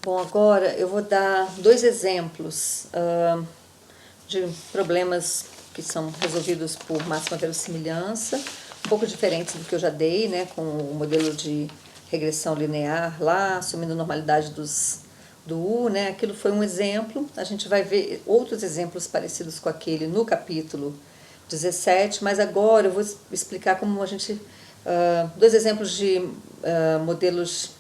Bom, agora eu vou dar dois exemplos de problemas que são resolvidos por máxima verossimilhança, um pouco diferentes do que eu já dei, né, com o modelo de regressão linear lá, assumindo a normalidade do U, né, aquilo foi um exemplo. A gente vai ver outros exemplos parecidos com aquele no capítulo 17, mas agora eu vou explicar como a gente, dois exemplos de modelos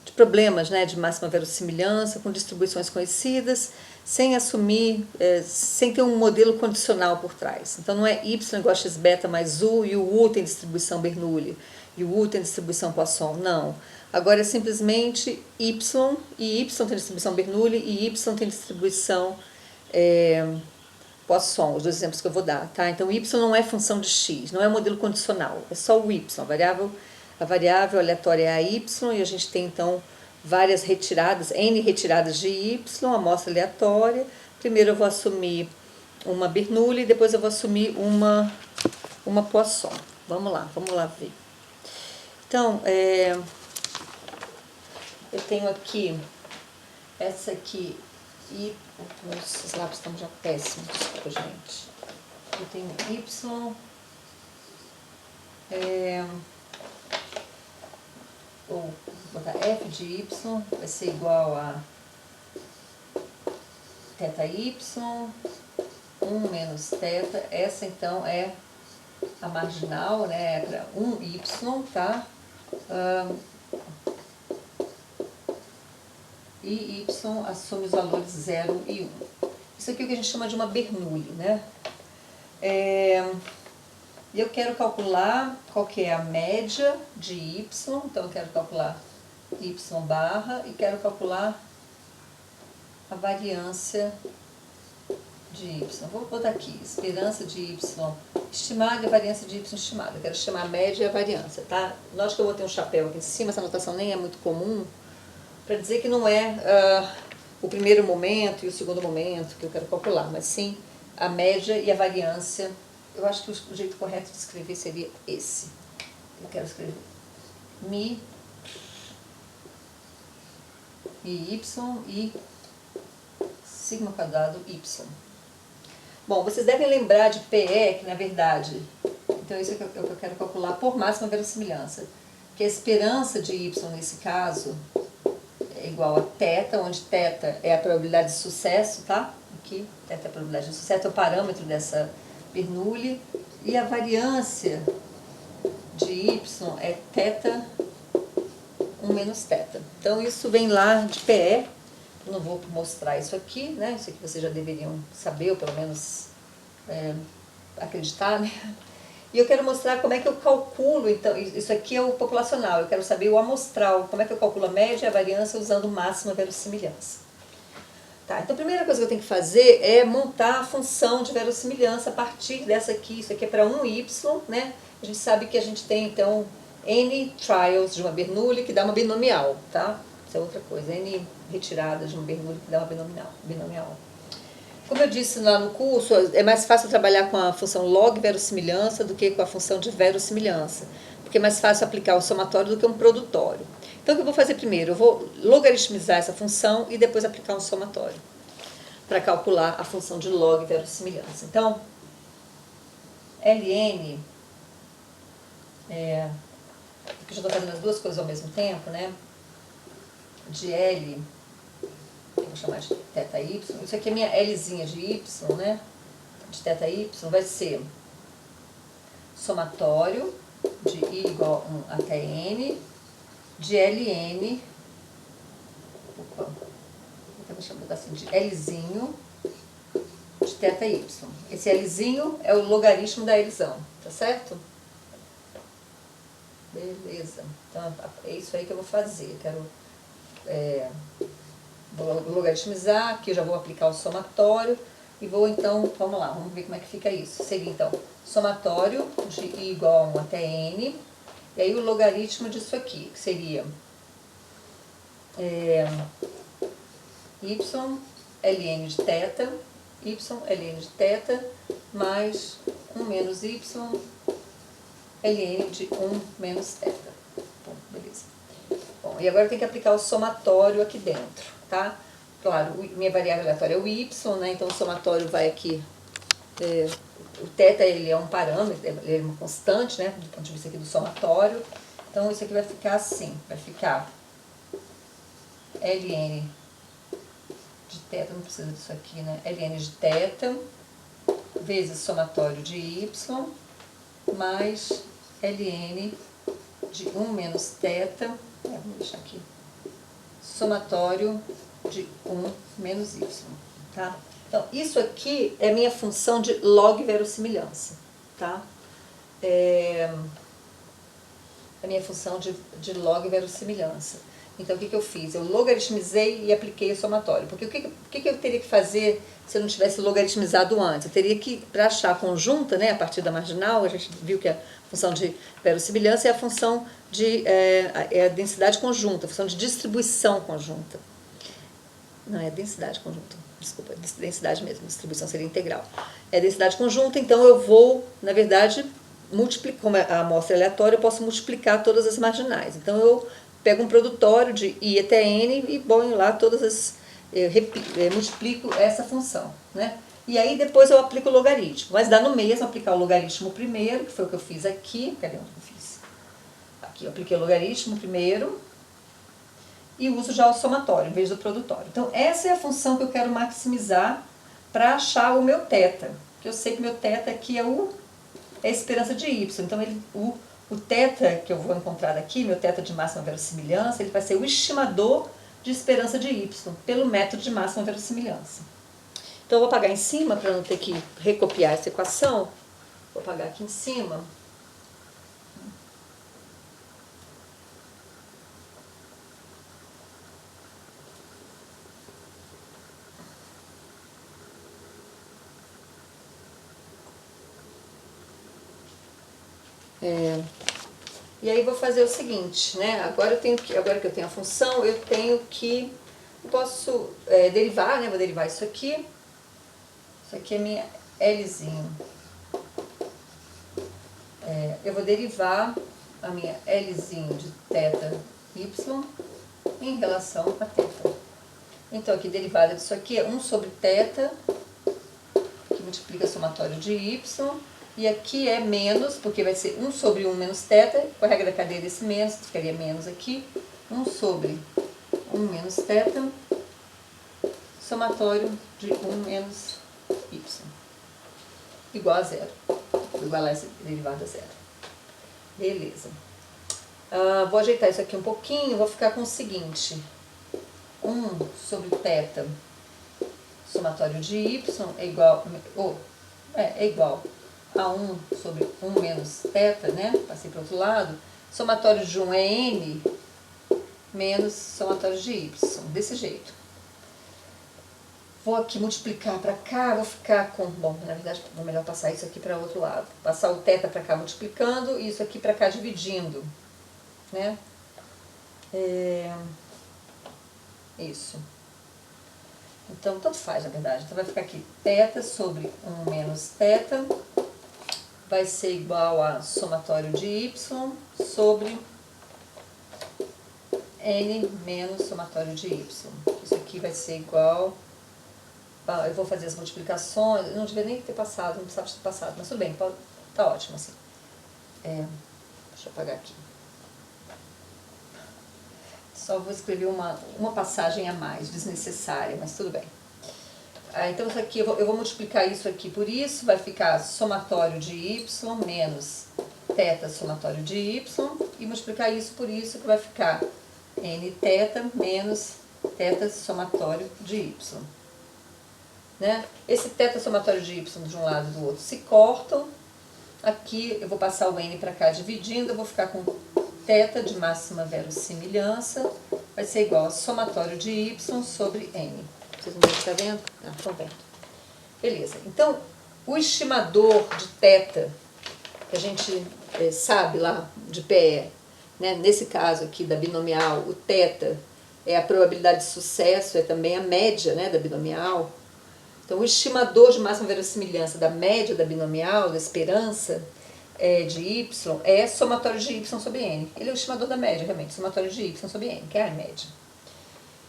de problemas, né, de máxima verossimilhança com distribuições conhecidas, sem assumir, sem ter um modelo condicional por trás. Então não é y igual a x beta mais u e o u tem distribuição Bernoulli e o u tem distribuição Poisson, não. Agora é simplesmente y, e y tem distribuição Bernoulli e y tem distribuição Poisson, os dois exemplos que eu vou dar, tá? Então y não é função de x, não é um modelo condicional, é só o y, a variável aleatória é a y, e a gente tem então várias retiradas, n retiradas de y, amostra aleatória. Primeiro eu vou assumir uma Bernoulli, depois eu vou assumir uma Poisson. Vamos lá ver. Então, eu tenho aqui, essa aqui, e esses lápis estão já péssimos, desculpa, gente. Eu tenho y, ou vou botar f de y, vai ser igual a θy, 1 menos θ, essa então é a marginal, né, para 1y, tá? E y assume os valores 0 e 1. Isso aqui é o que a gente chama de uma Bernoulli, né? E eu quero calcular qual que é a média de y, então eu quero calcular y barra e quero calcular a variância de y. Vou botar aqui, esperança de y estimada e variância de y estimada. Eu quero chamar a média e a variância, tá? Lógico que eu vou ter um chapéu aqui em cima, essa anotação nem é muito comum, para dizer que não é o primeiro momento e o segundo momento que eu quero calcular, mas sim a média e a variância. Eu acho que o jeito correto de escrever seria esse. Eu quero escrever mi e y e sigma quadrado y. Bom, vocês devem lembrar de PE, que na verdade, então isso é o que eu quero calcular por máxima verossimilhança, que a esperança de y nesse caso é igual a θ, onde θ é a probabilidade de sucesso, tá? Aqui, θ é a probabilidade de sucesso, é o parâmetro dessa Bernoulli, e a variância de y é θ 1 menos θ. Então isso vem lá de PE, eu não vou mostrar isso aqui, né? Isso aqui vocês já deveriam saber, ou pelo menos acreditar, né? E eu quero mostrar como é que eu calculo, então, isso aqui é o populacional, eu quero saber o amostral, como é que eu calculo a média e a variância usando máxima verossimilhança. Tá, então a primeira coisa que eu tenho que fazer é montar a função de verossimilhança a partir dessa aqui, isso aqui é para 1y, né? A gente sabe que a gente tem então n trials de uma Bernoulli que dá uma binomial, tá? Isso é outra coisa, n retiradas de uma Bernoulli que dá uma binomial. Como eu disse lá no curso, é mais fácil trabalhar com a função log verossimilhança do que com a função de verossimilhança, porque é mais fácil aplicar o somatório do que um produtório. Então o que eu vou fazer primeiro? Eu vou logaritmizar essa função e depois aplicar um somatório para calcular a função de log verossimilhança. Então, ln, porque eu já estou fazendo as duas coisas ao mesmo tempo, né? De L, eu vou chamar de θy, isso aqui é minha Lzinha de y, né? De θy, vai ser somatório de i igual a 1 até n, de ln, deixa eu botar assim, de Lzinho de θy. Esse Lzinho é o logaritmo da Lzão, tá certo? Beleza. Então é isso aí que eu vou fazer. Quero vou logaritmizar, aqui eu já vou aplicar o somatório e vou então, vamos lá, vamos ver como é que fica isso. Seria então somatório de i igual a 1 até n, e aí o logaritmo disso aqui, que seria y ln de θ, y ln de θ, mais 1 menos y ln de 1 menos θ. Bom, beleza. Bom, Bom, e agora eu tenho que aplicar o somatório aqui dentro, tá? Claro, minha variável aleatória é o y, né? Então o somatório vai aqui, o θ ele é um parâmetro, ele é uma constante, né? Do ponto de vista aqui do somatório. Então isso aqui vai ficar assim, vai ficar ln de θ, não precisa disso aqui, né? ln de θ vezes somatório de y mais ln de 1 menos θ, vamos deixar aqui, somatório de 1 menos y, tá? Então, isso aqui é minha função de log verossimilhança, tá? É a minha função de log verossimilhança. Então, o que eu fiz? Eu logaritmizei e apliquei o somatório. Porque o que eu teria que fazer se eu não tivesse logaritmizado antes? Eu teria que, para achar a conjunta, né, a partir da marginal, a gente viu que a função de verossimilhança é a função de a densidade conjunta, a função de distribuição conjunta. Não, é densidade conjunta, desculpa, densidade mesmo, distribuição seria integral. É densidade conjunta, então eu vou, na verdade, como a amostra é aleatória, eu posso multiplicar todas as marginais. Então eu pego um produtório de i até n e ponho lá todas as... multiplico essa função, né? E aí depois eu aplico o logaritmo. Mas dá no mesmo aplicar o logaritmo primeiro, que foi o que eu fiz aqui. Cadê onde eu fiz? Aqui eu apliquei o logaritmo primeiro e uso já o somatório em vez do produtório. Então essa é a função que eu quero maximizar para achar o meu θ. Que eu sei que meu θ aqui é a esperança de y. Então o θ que eu vou encontrar aqui, meu θ de máxima verossimilhança, ele vai ser o estimador de esperança de y, pelo método de máxima verossimilhança. Então eu vou apagar em cima, para não ter que recopiar essa equação. Vou apagar aqui em cima. E aí vou fazer o seguinte, né? Agora que eu tenho a função, eu posso derivar, né? Vou derivar isso aqui. Isso aqui é minha Lzinho. Eu vou derivar a minha Lzinho de θ y em relação a θ. Então aqui derivada disso aqui é 1 sobre θ, que multiplica somatório de y. E aqui é menos, porque vai ser 1 sobre 1 menos θ, com a regra da cadeia desse menos, ficaria menos aqui, 1 sobre 1 menos θ, somatório de 1 menos y, igual a zero. Vou igualar essa derivada a zero. Beleza. Vou ajeitar isso aqui um pouquinho, vou ficar com o seguinte, 1 sobre θ, somatório de y, é igual a 1 sobre 1 menos θ, né? Passei para o outro lado. Somatório de 1 é n menos somatório de y, desse jeito. Vou aqui multiplicar para cá, vou ficar com... Bom, na verdade, vou melhor passar isso aqui para o outro lado. Passar o θ para cá multiplicando e isso aqui para cá dividindo, né? Isso. Então, tanto faz, na verdade. Então, vai ficar aqui θ sobre 1 menos θ vai ser igual a somatório de y sobre n menos somatório de y. Isso aqui vai ser igual... eu vou fazer as multiplicações, eu não devia nem ter passado, não precisava ter passado, mas tudo bem, tá ótimo assim. Deixa eu apagar aqui. Só vou escrever uma passagem a mais, desnecessária, mas tudo bem. Então isso aqui, eu vou multiplicar isso aqui por isso, vai ficar somatório de y menos θ somatório de y, e multiplicar isso por isso, que vai ficar nθ menos θ somatório de y. Né? Esse θ somatório de y de um lado e do outro se cortam. Aqui eu vou passar o n para cá dividindo, eu vou ficar com θ de máxima verossimilhança, vai ser igual a somatório de y sobre n. Vocês não devem estar vendo? Não, estão vendo. Beleza. Então, o estimador de θ, que a gente sabe lá de PE, né? Nesse caso aqui da binomial, o θ é a probabilidade de sucesso, é também a média, né, da binomial. Então, o estimador de máxima verossimilhança da média da binomial, da esperança, de y é somatório de y sobre n. Ele é o estimador da média, realmente, somatório de y sobre n, que é a média.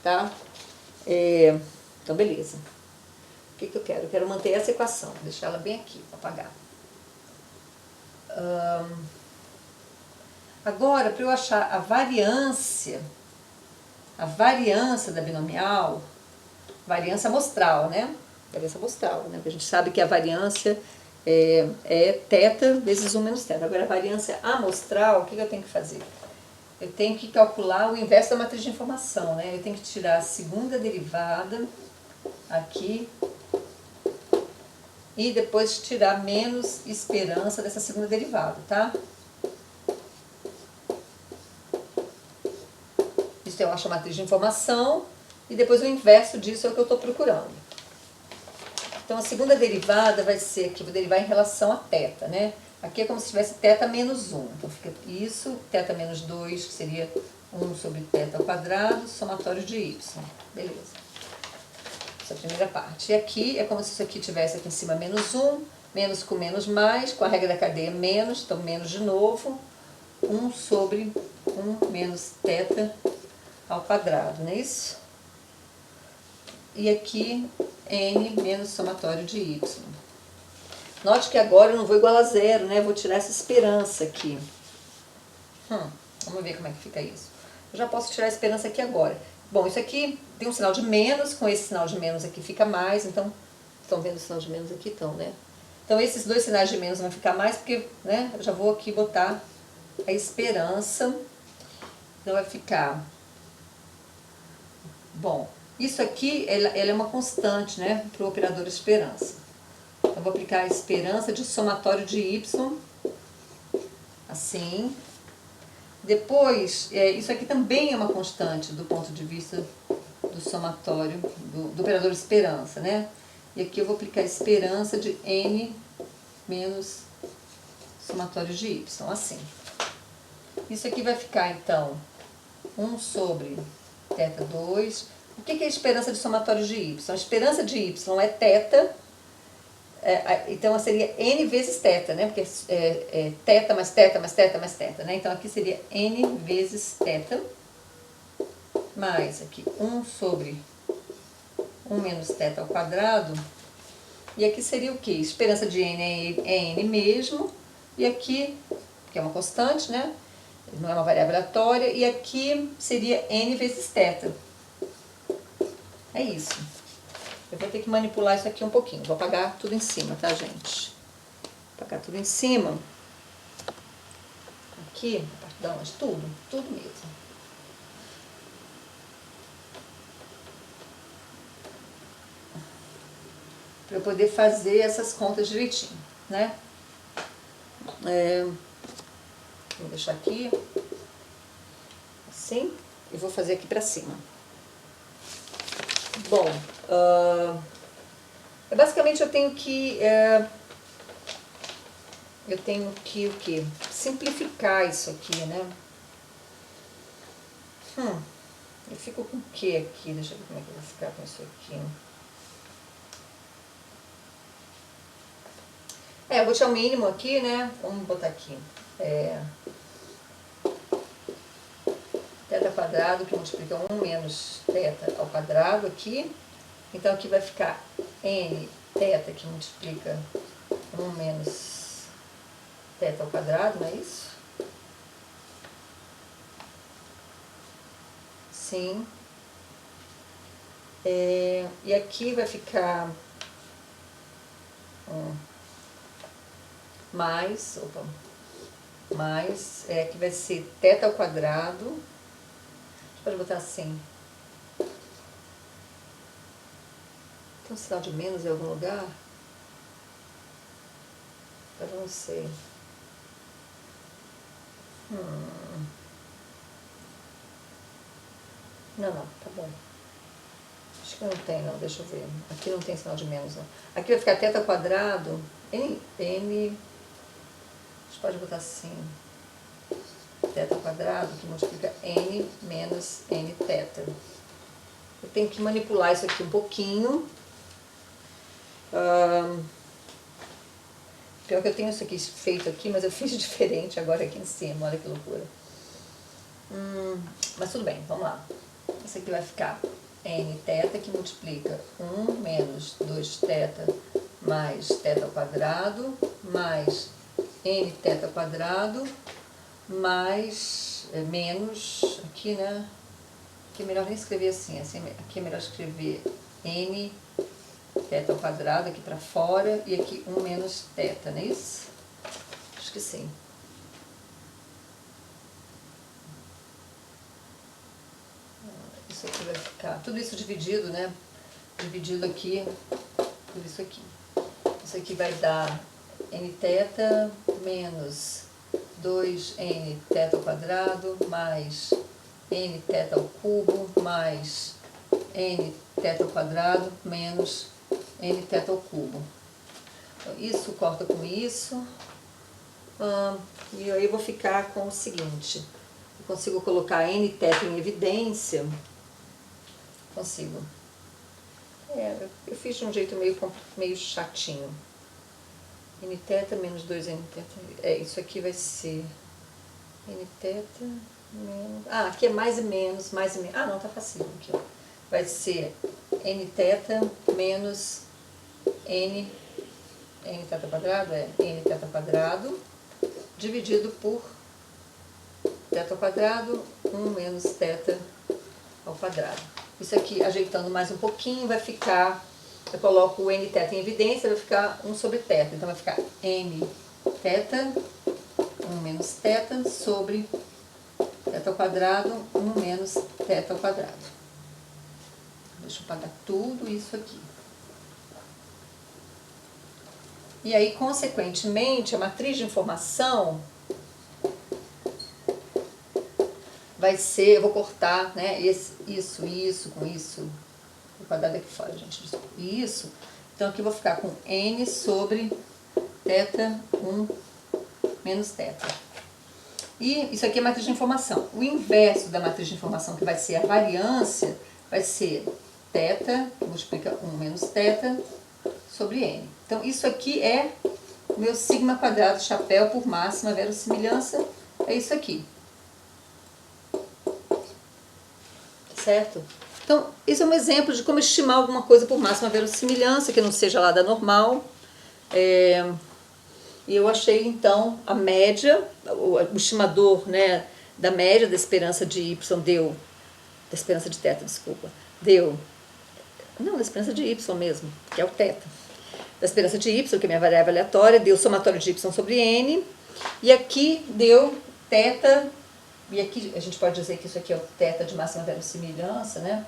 Tá? Então, beleza. O que eu quero? Eu quero manter essa equação, vou deixar ela bem aqui, para apagar. Agora, para eu achar a variância da binomial, variância amostral, né? Variância amostral, né? Porque a gente sabe que a variância é θ vezes 1 menos θ. Agora, a variância amostral, o que eu tenho que fazer? Eu tenho que calcular o inverso da matriz de informação, né? Eu tenho que tirar a segunda derivada aqui e depois tirar menos esperança dessa segunda derivada, tá? Isso eu acho a matriz de informação e depois o inverso disso é o que eu estou procurando. Então, a segunda derivada vai ser aqui, vou derivar em relação a θ, né? Aqui é como se tivesse θ menos 1. Então, fica isso, θ menos 2, que seria 1 sobre θ ao quadrado, somatório de y. Beleza. Essa é a primeira parte. E aqui é como se isso aqui tivesse aqui em cima menos 1, menos com menos mais, com a regra da cadeia menos, então menos de novo, 1 sobre 1 menos θ ao quadrado, não é isso? E aqui n menos somatório de y. Note que agora eu não vou igual a zero, né? Eu vou tirar essa esperança aqui. Vamos ver como é que fica isso. Eu já posso tirar a esperança aqui agora. Bom, isso aqui tem um sinal de menos, com esse sinal de menos aqui fica mais, então, estão vendo o sinal de menos aqui? Então, né? Então, esses dois sinais de menos vão ficar mais, porque, né, eu já vou aqui botar a esperança. Então, vai ficar... Bom, isso aqui, ela é uma constante, né, para o operador esperança. Então, eu vou aplicar a esperança de somatório de y, assim. Depois, isso aqui também é uma constante do ponto de vista do somatório, do operador esperança, né? E aqui eu vou aplicar a esperança de n menos somatório de y, assim. Isso aqui vai ficar, então, 1 sobre θ2. O que é a esperança de somatório de y? A esperança de y é θ, então seria n vezes θ, né? Porque θ mais θ mais θ mais θ, né? Então aqui seria n vezes θ, mais aqui 1 sobre 1 menos θ ao quadrado. E aqui seria o quê? Esperança de n é n mesmo, e aqui, que é uma constante, né? Não é uma variável aleatória, e aqui seria n vezes θ. É isso. Eu vou ter que manipular isso aqui um pouquinho. Vou apagar tudo em cima, tá, gente? Vou apagar tudo em cima. Aqui, a parte da onde? Tudo mesmo. Para eu poder fazer essas contas direitinho, né? Vou deixar aqui, assim, e vou fazer aqui pra cima. Bom, basicamente eu tenho que o quê? Simplificar isso aqui, né? Eu fico com o que aqui? Deixa eu ver como é que eu vou ficar com isso aqui. Eu vou tirar o mínimo aqui, né? Vamos botar aqui. Θ quadrado, que multiplica 1 menos θ ao quadrado aqui. Então, aqui vai ficar n θ, que multiplica 1 menos θ ao quadrado, não é isso? Sim. E aqui vai ficar mais, que vai ser θ ao quadrado. A gente pode botar assim. Tem um sinal de menos em algum lugar? Eu não sei. Não, tá bom. Acho que não tem, não. Deixa eu ver. Aqui não tem sinal de menos, não. Aqui vai ficar θ ao quadrado. N. A gente pode botar assim. Θ ao quadrado, que multiplica n menos n θ. Eu tenho que manipular isso aqui um pouquinho. Pior que eu tenho isso aqui feito aqui, mas eu fiz diferente agora aqui em cima, olha que loucura. Mas tudo bem, vamos lá. Isso aqui vai ficar n θ, que multiplica 1 menos 2θ mais θ ao quadrado, mais nθ ao quadrado, mais, menos, aqui, né? Aqui é melhor nem escrever assim, aqui é melhor escrever nθ ao quadrado aqui para fora e aqui 1 menos θ, não é isso? Acho que sim. Isso aqui vai ficar, tudo isso dividido, né? Dividido aqui, tudo isso aqui. Isso aqui vai dar nθ menos 2nθ ao quadrado mais nθ ao cubo mais nθ ao quadrado menos nθ ao cubo. Então, isso corta com isso. E aí eu vou ficar com o seguinte. Eu consigo colocar nθ em evidência. Consigo. Eu fiz de um jeito meio chatinho. nθ menos 2nθ. Isso aqui vai ser nθ menos... aqui é mais e menos, mais e menos. Não, tá facinho aqui, ó. Vai ser nθ menos nθ ao quadrado, nθ ao quadrado, dividido por θ ao quadrado, 1 menos θ ao quadrado. Isso aqui, ajeitando mais um pouquinho, vai ficar, eu coloco o nθ em evidência, vai ficar 1 sobre θ. Então vai ficar nθ, 1 menos θ, sobre θ ao quadrado, 1 menos θ ao quadrado. Deixa eu apagar tudo isso aqui. E aí, consequentemente, a matriz de informação vai ser, eu vou cortar, né, isso com isso. O quadrado aqui fora, gente, desculpa. Isso. Então, aqui eu vou ficar com n sobre θ 1 menos θ. E isso aqui é a matriz de informação. O inverso da matriz de informação, que vai ser a variância, vai ser θ, que multiplica 1 menos θ, sobre n. Então, isso aqui é o meu sigma quadrado chapéu por máxima verossimilhança, é isso aqui. Certo? Então, esse é um exemplo de como estimar alguma coisa por máxima verossimilhança, que não seja lá da normal. E eu achei, então, a média, o estimador, né, da média da esperança de y deu, da esperança de θ, desculpa, deu, não, da esperança de y mesmo, que é o θ. Da esperança de y, que é minha variável aleatória, deu somatório de y sobre n, e aqui deu θ, e aqui a gente pode dizer que isso aqui é o θ de máxima verossimilhança, né?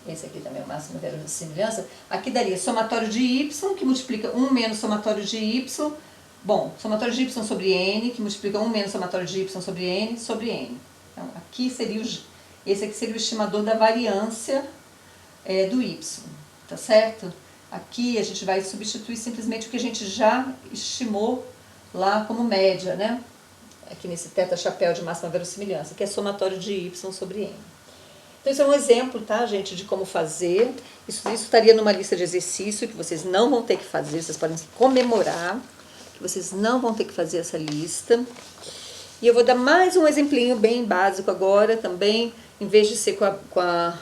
Esse aqui também é o máxima verossimilhança. Aqui daria somatório de y, que multiplica 1 menos somatório de y. Bom, somatório de y sobre n, que multiplica 1 menos somatório de y sobre n, sobre n. Então, aqui seria esse aqui seria o estimador da variância do y, tá certo? Aqui a gente vai substituir simplesmente o que a gente já estimou lá como média, né? Aqui nesse θ chapéu de máxima verossimilhança, que é somatório de y sobre n. Então, isso é um exemplo, tá, gente, de como fazer. Isso estaria numa lista de exercício que vocês não vão ter que fazer, vocês podem comemorar que vocês não vão ter que fazer essa lista. E eu vou dar mais um exemplinho bem básico agora também, em vez de ser com a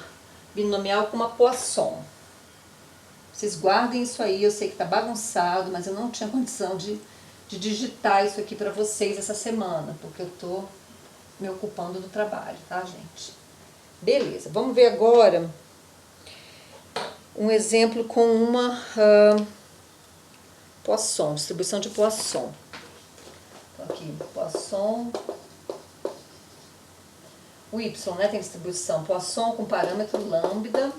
binomial, com uma Poisson. Vocês guardem isso aí, eu sei que tá bagunçado, mas eu não tinha condição de digitar isso aqui para vocês essa semana, porque eu tô me ocupando do trabalho, tá, gente? Beleza, vamos ver agora um exemplo com uma Poisson, distribuição de Poisson. Então aqui, Poisson, o y, né, tem distribuição Poisson com parâmetro lambda,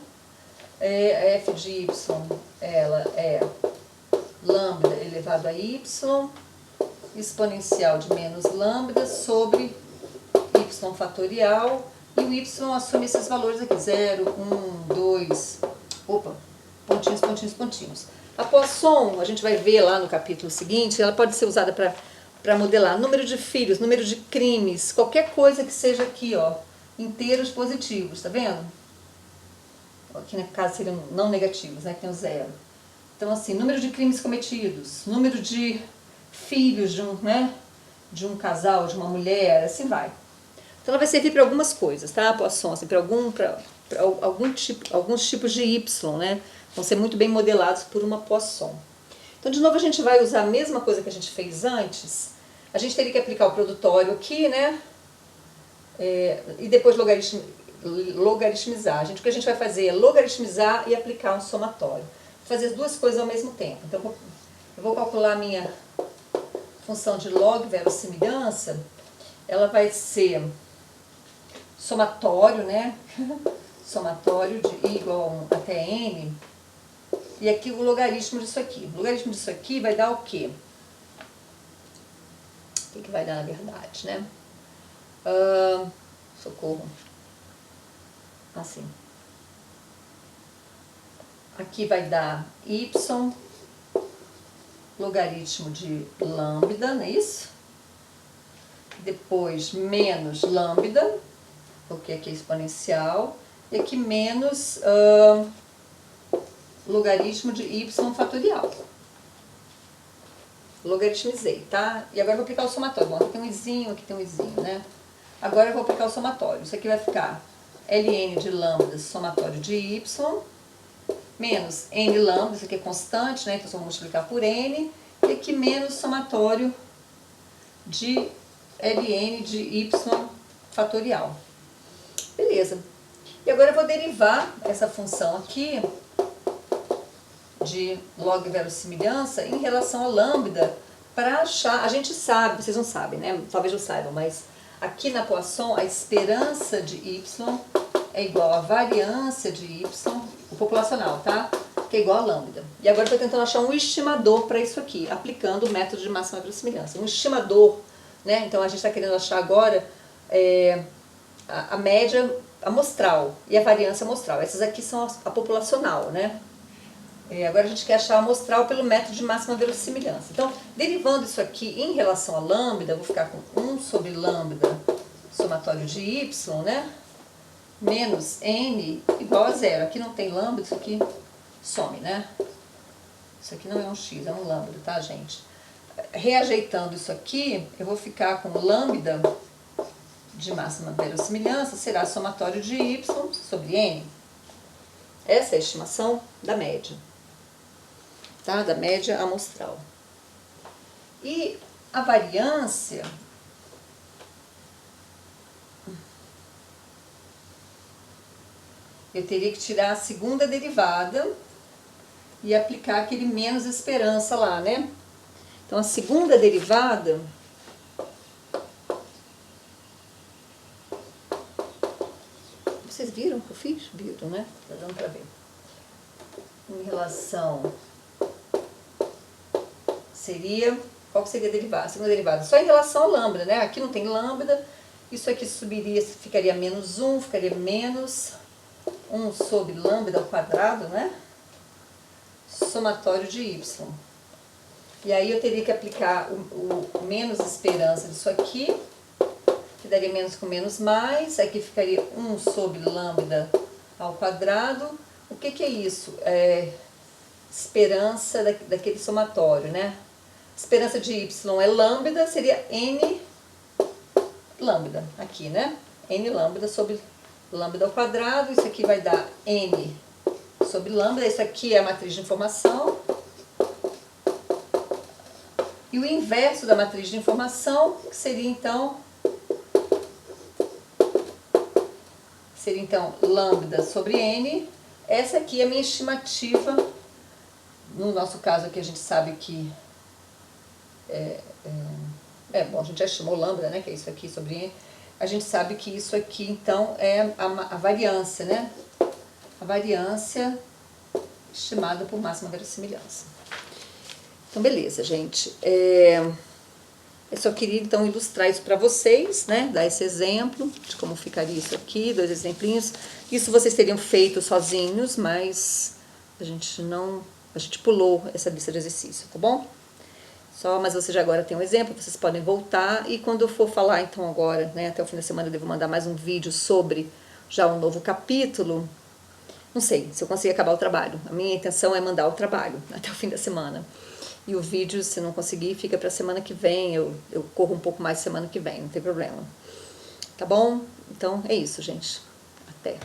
a f de y, ela é lambda elevado a y, exponencial de menos lambda sobre y fatorial, e o y assume esses valores aqui, 0, 1, 2, pontinhos, pontinhos, pontinhos. A Poisson, a gente vai ver lá no capítulo seguinte, ela pode ser usada para modelar número de filhos, número de crimes, qualquer coisa que seja aqui, ó, inteiros positivos, tá vendo? Aqui no caso seriam não negativos, né, que tem o 0. Então, assim, número de crimes cometidos, número de filhos de de um casal, de uma mulher, assim vai. Então, ela vai servir para algumas coisas, tá? A Poisson, assim, para alguns tipos de Y, né? Vão ser muito bem modelados por uma Poisson. Então, de novo, a gente vai usar a mesma coisa que a gente fez antes. A gente teria que aplicar o produtório aqui, né? E depois logaritmizar. O que a gente vai fazer é logaritmizar e aplicar um somatório. Vou fazer as duas coisas ao mesmo tempo. Então, eu vou calcular a minha função de log verossimilhança. Ela vai ser somatório, né? Somatório de i igual a 1 até n. E aqui o logaritmo disso aqui. O logaritmo disso aqui vai dar o quê? O que vai dar na verdade, né? Socorro. Assim. Aqui vai dar y logaritmo de lambda, não é isso? Depois menos lambda, porque aqui é exponencial. E aqui menos logaritmo de y fatorial. Logaritmizei, tá? E agora eu vou aplicar o somatório. Bom, aqui tem um izinho, aqui tem um izinho, né? Agora eu vou aplicar o somatório. Isso aqui vai ficar ln de lambda somatório de y, menos n lambda, isso aqui é constante, né? Então só vou multiplicar por n. E aqui menos somatório de ln de y fatorial. Beleza. E agora eu vou derivar essa função aqui de log verossimilhança em relação a lambda para achar, a gente sabe, vocês não sabem, né? Talvez não saibam, mas aqui na Poisson a esperança de y é igual a variância de y, o populacional, tá? Que é igual a lambda. E agora eu estou tentando achar um estimador para isso aqui, aplicando o método de máxima verossimilhança. Um estimador, né? Então a gente está querendo achar agora a média amostral e a variância amostral. Essas aqui são a populacional, né? Agora a gente quer achar a amostral pelo método de máxima verossimilhança. Então, derivando isso aqui em relação a lambda, eu vou ficar com 1 sobre lambda somatório de y, né? Menos n igual a zero. Aqui não tem lambda, isso aqui some, né? Isso aqui não é um x, é um lambda, tá, gente? Reajeitando isso aqui, eu vou ficar com lambda de máxima verossimilhança, será somatório de y sobre n. Essa é a estimação da média. Tá? Da média amostral. E a variância, eu teria que tirar a segunda derivada e aplicar aquele menos esperança lá, né? Então, a segunda derivada vocês viram o que eu fiz? Viram, né? Tá dando pra ver. Em relação seria, qual que seria a derivada? A segunda derivada, só em relação ao lambda, né? Aqui não tem lambda, isso aqui subiria, ficaria menos 1, ficaria menos 1 sobre lambda ao quadrado, né? Somatório de y. E aí eu teria que aplicar o menos esperança disso aqui, que daria menos com menos mais, aqui ficaria 1 sobre lambda ao quadrado. O que é isso? Esperança daquele somatório, né? Esperança de y é lambda, seria n lambda aqui, né? N lambda sobre lambda ao quadrado, isso aqui vai dar n sobre lambda, isso aqui é a matriz de informação. E o inverso da matriz de informação, que seria então lambda sobre n. Essa aqui é a minha estimativa. No nosso caso aqui a gente sabe que bom, a gente já estimou lambda, né, que é isso aqui sobre n. A gente sabe que isso aqui então é a variância, né? A variância estimada por máxima verossimilhança. Então, beleza, gente. Eu só queria, então, ilustrar isso para vocês, né? Dar esse exemplo de como ficaria isso aqui, 2 exemplinhos. Isso vocês teriam feito sozinhos, mas a gente pulou essa lista de exercício, tá bom? Mas vocês já agora têm um exemplo, vocês podem voltar. E quando eu for falar, então, agora, né? Até o fim da semana eu devo mandar mais um vídeo sobre já um novo capítulo. não sei se eu conseguir acabar o trabalho. A minha intenção é mandar o trabalho até o fim da semana. E o vídeo, se não conseguir, fica para semana que vem. Eu corro um pouco mais semana que vem, não tem problema. Tá bom? Então é isso, gente. Até.